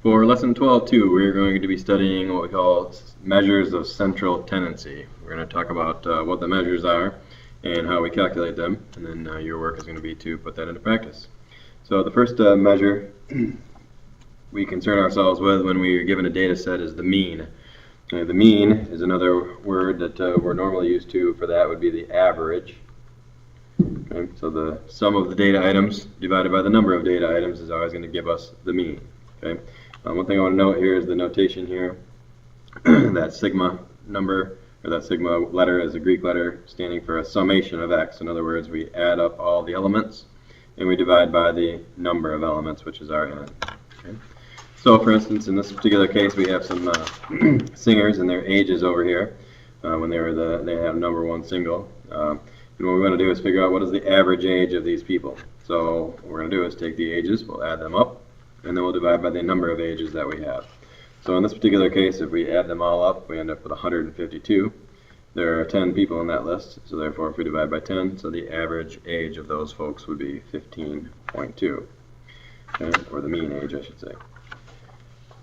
For lesson 12.2, we're going to be studying what we call measures of central tendency. We're going to talk about what the measures are and how we calculate them, and then your work is going to be to put that into practice. So the first measure we concern ourselves with when we are given a data set is the mean. The mean is another word that we're normally used to for that would be the average. Okay, so the sum of the data items divided by the number of data items is always going to give us the mean. Okay. One thing I want to note here is the notation here. That sigma number, or that sigma letter, is a Greek letter standing for a summation of x. In other words, we add up all the elements and we divide by the number of elements, which is our n. Okay. So, for instance, in this particular case, we have some singers and their ages over here when they have number one single. And what we want to do is figure out what is the average age of these people. So what we're going to do is take the ages, we'll add them up, and then we'll divide by the number of ages that we have. So in this particular case, if we add them all up, we end up with 152. There are 10 people in that list, so therefore if we divide by 10, so the average age of those folks would be 15.2, okay? Or the mean age, I should say.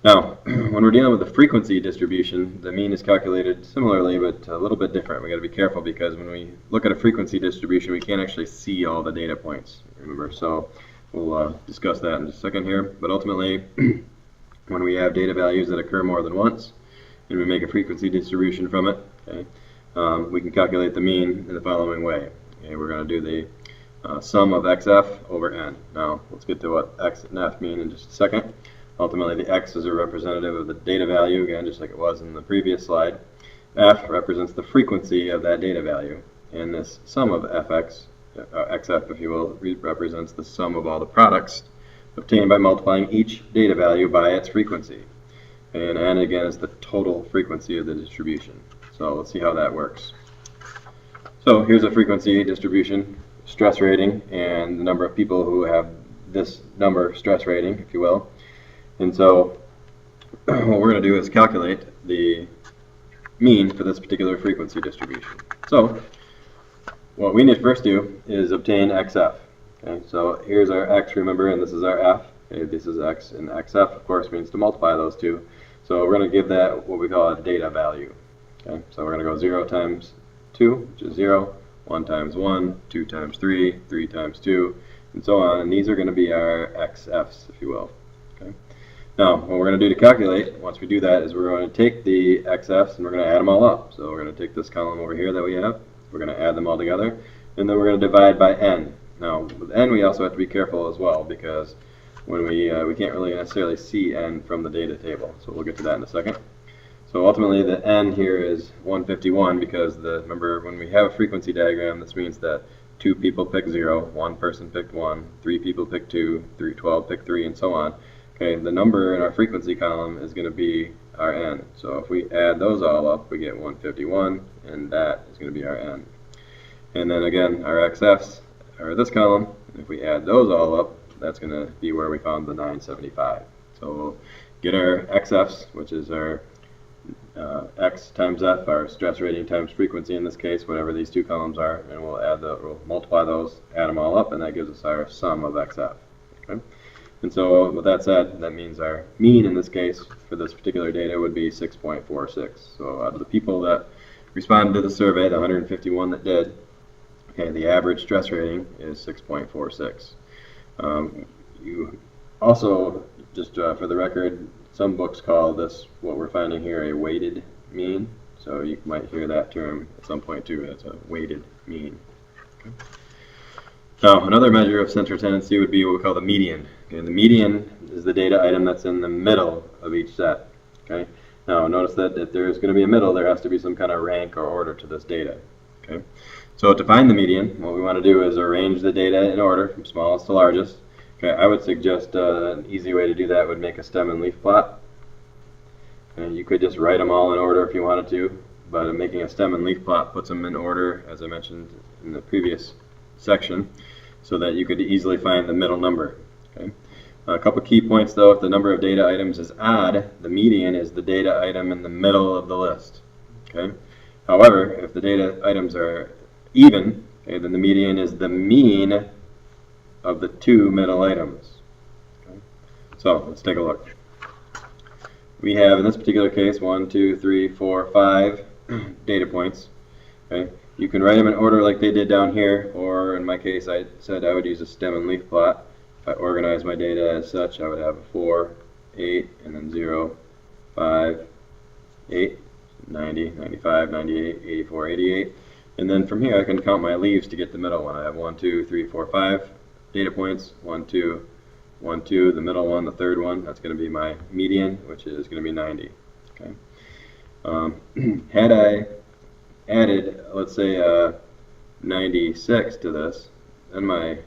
Now, when we're dealing with the frequency distribution, the mean is calculated similarly, but a little bit different. We've got to be careful because when we look at a frequency distribution, we can't actually see all the data points, remember. So we'll discuss that in just a second here. But ultimately, when we have data values that occur more than once, and we make a frequency distribution from it, okay, we can calculate the mean in the following way. Okay, we're going to do the sum of xf over n. Now, let's get to what x and f mean in just a second. Ultimately, the x is a representative of the data value, again, just like it was in the previous slide. F represents the frequency of that data value. And this sum of fx, xf, if you will, represents the sum of all the products obtained by multiplying each data value by its frequency. And n, again, is the total frequency of the distribution. So let's see how that works. So here's a frequency distribution, stress rating, and the number of people who have this number stress rating, if you will. And so what we're going to do is calculate the mean for this particular frequency distribution. So what we need to first do is obtain xf. Okay, so here's our x, remember, and this is our f. Okay, this is x, and xf, of course, means to multiply those two. So we're going to give that what we call a data value. Okay, so we're going to go 0 times 2, which is 0, 1 times 1, 2 times 3, 3 times 2, and so on. And these are going to be our xf's, if you will. Okay. Now, what we're going to do to calculate, once we do that, is we're going to take the xf's and we're going to add them all up. So we're going to take this column over here that we have, we're going to add them all together, and then we're going to divide by n. Now, with n, we also have to be careful as well, because when we can't really necessarily see n from the data table. So we'll get to that in a second. So ultimately, the n here is 151 because remember, when we have a frequency diagram, this means that 2 people picked 0, 1 person picked 1, 3 people picked 2, 12 picked 3, and so on. Okay, the number in our frequency column is going to be our n. So if we add those all up, we get 151, and that is going to be our n. And then again, our xf's are this column. If we add those all up, that's going to be where we found the 975. So we'll get our xf's, which is our x times f, our stress rating times frequency in this case, whatever these two columns are, and we'll multiply those, add them all up, and that gives us our sum of xf. Okay? And so with that said, that means our mean in this case for this particular data would be 6.46. So out of the people that responded to the survey, the 151 that did, okay, the average stress rating is 6.46. You also, just for the record, some books call this, what we're finding here, a weighted mean. So you might hear that term at some point too. It's a weighted mean. Okay. Now, another measure of central tendency would be what we call the median. Okay, the median is the data item that's in the middle of each set. Okay. Now, notice that if there's going to be a middle, there has to be some kind of rank or order to this data. Okay. So to find the median, what we want to do is arrange the data in order from smallest to largest. Okay, I would suggest an easy way to do that would make a stem and leaf plot. And you could just write them all in order if you wanted to, but making a stem and leaf plot puts them in order, as I mentioned in the previous section, so that you could easily find the middle number. Okay. A couple key points though: if the number of data items is odd, the median is the data item in the middle of the list. Okay. However, if the data items are even, okay, then the median is the mean of the two middle items. Okay. So let's take a look. we have, in this particular case, 1, 2, 3, 4, 5 data points. Okay? You can write them in order like they did down here, or in my case I said I would use a stem and leaf plot. If I organize my data as such, I would have 4, 8, and then 0, 5, 8, 90, 95, 98, 84, 88. And then from here I can count my leaves to get the middle one. I have 1, 2, 3, 4, 5 data points. 1, 2, 1, 2, the middle one, the third one, that's going to be my median, which is going to be 90. Okay. Had I added, let's say, 96 to this, then my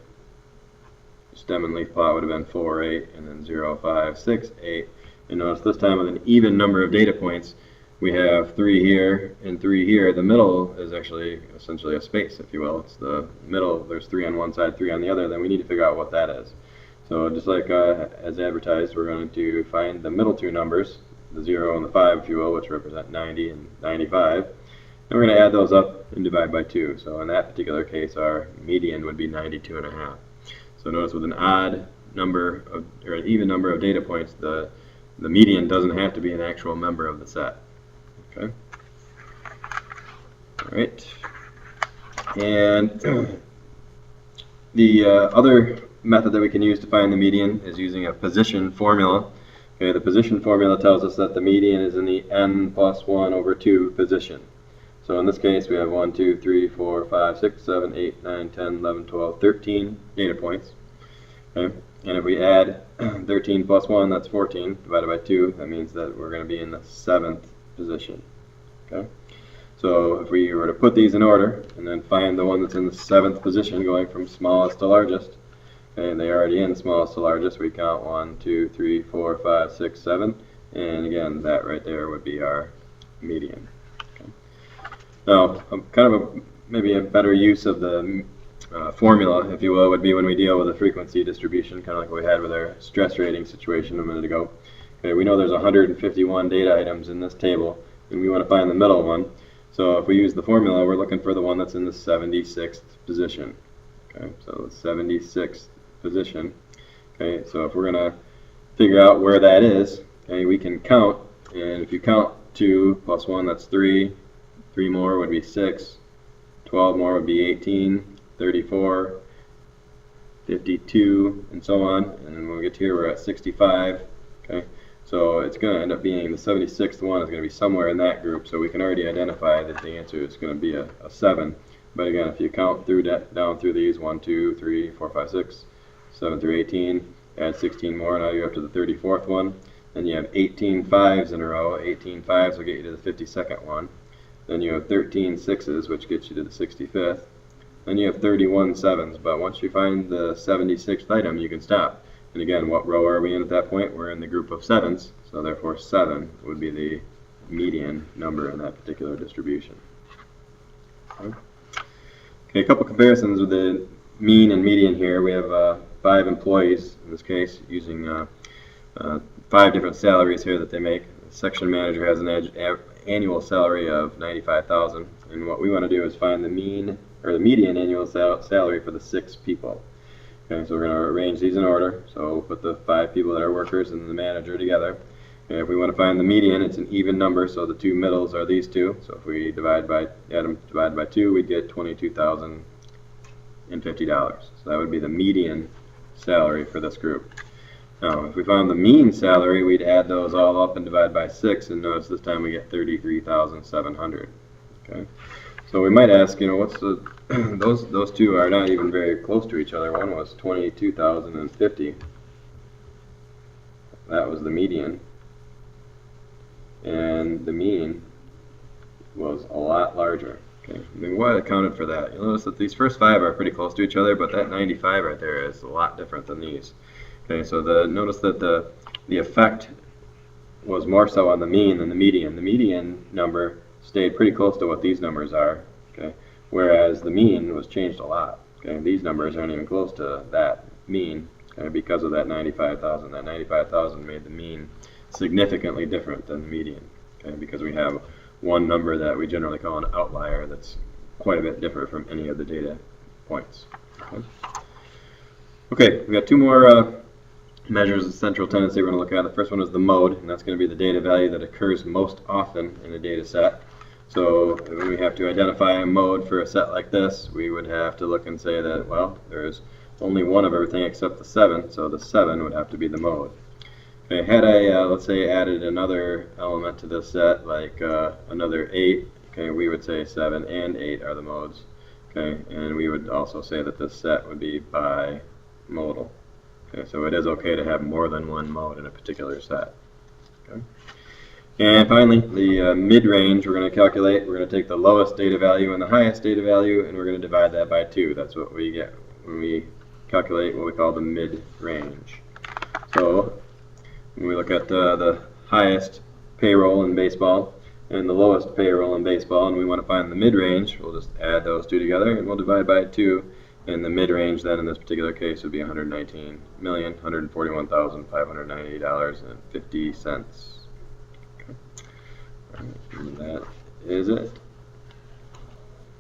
stem and leaf plot would have been 4, 8, and then 0, 5, 6, 8. And notice this time with an even number of data points, we have 3 here and 3 here. The middle is actually essentially a space, if you will. It's the middle. There's 3 on one side, 3 on the other. Then we need to figure out what that is. So just like as advertised, we're going to find the middle two numbers, the 0 and the 5, if you will, which represent 90 and 95. And we're going to add those up and divide by 2. So in that particular case, our median would be 92.5. So notice with an odd number of, or an even number of data points, the median doesn't have to be an actual member of the set. Okay. All right. And the other method that we can use to find the median is using a position formula. Okay, the position formula tells us that the median is in the n plus 1 over 2 position. So in this case, we have 1, 2, 3, 4, 5, 6, 7, 8, 9, 10, 11, 12, 13 data points. Okay. And if we add 13 plus 1, that's 14, divided by 2, that means that we're going to be in the 7th position. Okay. So if we were to put these in order and then find the one that's in the 7th position going from smallest to largest, and they're already in smallest to largest, we count 1, 2, 3, 4, 5, 6, 7, and again that right there would be our median. Okay. Now kind of maybe a better use of the formula, if you will, would be when we deal with a frequency distribution, kind of like we had with our stress rating situation a minute ago. Okay, we know there's 151 data items in this table, and we want to find the middle one. So if we use the formula, we're looking for the one that's in the 76th position. Okay, so the 76th position. Okay, so if we're going to figure out where that is, okay, we can count, and if you count 2 plus 1, that's 3. 3 more would be 6. 12 more would be 18. 34. 52, and so on. And then when we get to here, we're at 65. Okay. So it's going to end up being the 76th one is going to be somewhere in that group, so we can already identify that the answer is going to be a 7. But again, if you count through down through these, 1, 2, 3, 4, 5, 6, 7 through 18, add 16 more, now you're up to the 34th one. Then you have 18 5s in a row. 18 5s will get you to the 52nd one. Then you have 13 6s, which gets you to the 65th. Then you have 31 7s, but once you find the 76th item, you can stop. And again, what row are we in at that point? We're in the group of 7s, so therefore 7 would be the median number in that particular distribution. Okay, a couple comparisons with the mean and median here. We have 5 employees, in this case, using 5 different salaries here that they make. The section manager has an annual salary of $95,000, and what we want to do is find the mean or the median annual salary for the 6 people. Okay, so we're going to arrange these in order. So we'll put the 5 people that are workers and the manager together. Okay, if we want to find the median, it's an even number, so the 2 middles are these 2. So if we divide by 2, we get $22,050. So that would be the median salary for this group. Now, if we found the mean salary, we'd add those all up and divide by 6, and notice this time we get $33,700. Okay. So we might ask, what's the those 2 are not even very close to each other. One was 22,050. That was the median, and the mean was a lot larger. Okay, I mean, what accounted for that? You'll notice that these first 5 are pretty close to each other, but that 95 right there is a lot different than these. Okay, so notice that the effect was more so on the mean than the median. The median number stayed pretty close to what these numbers are, okay, whereas the mean was changed a lot. Okay, these numbers aren't even close to that mean, okay, because of that 95,000. That 95,000 made the mean significantly different than the median, okay, because we have one number that we generally call an outlier that's quite a bit different from any of the data points. Okay, we've got 2 more measures of central tendency we're going to look at. The first one is the mode, and that's going to be the data value that occurs most often in a data set. So when we have to identify a mode for a set like this, we would have to look and say that, well, there's only one of everything except the 7, so the 7 would have to be the mode. Okay, had I, let's say, added another element to this set, like another 8, okay, we would say 7 and 8 are the modes. Okay, and we would also say that this set would be bimodal. Okay, so it is okay to have more than one mode in a particular set. Okay. And finally, the mid-range we're going to calculate. We're going to take the lowest data value and the highest data value, and we're going to divide that by 2. That's what we get when we calculate what we call the mid-range. So when we look at the highest payroll in baseball and the lowest payroll in baseball, and we want to find the mid-range, we'll just add those two together, and we'll divide by 2. And the mid-range then in this particular case would be $119,141,598.50. Okay. And that is it.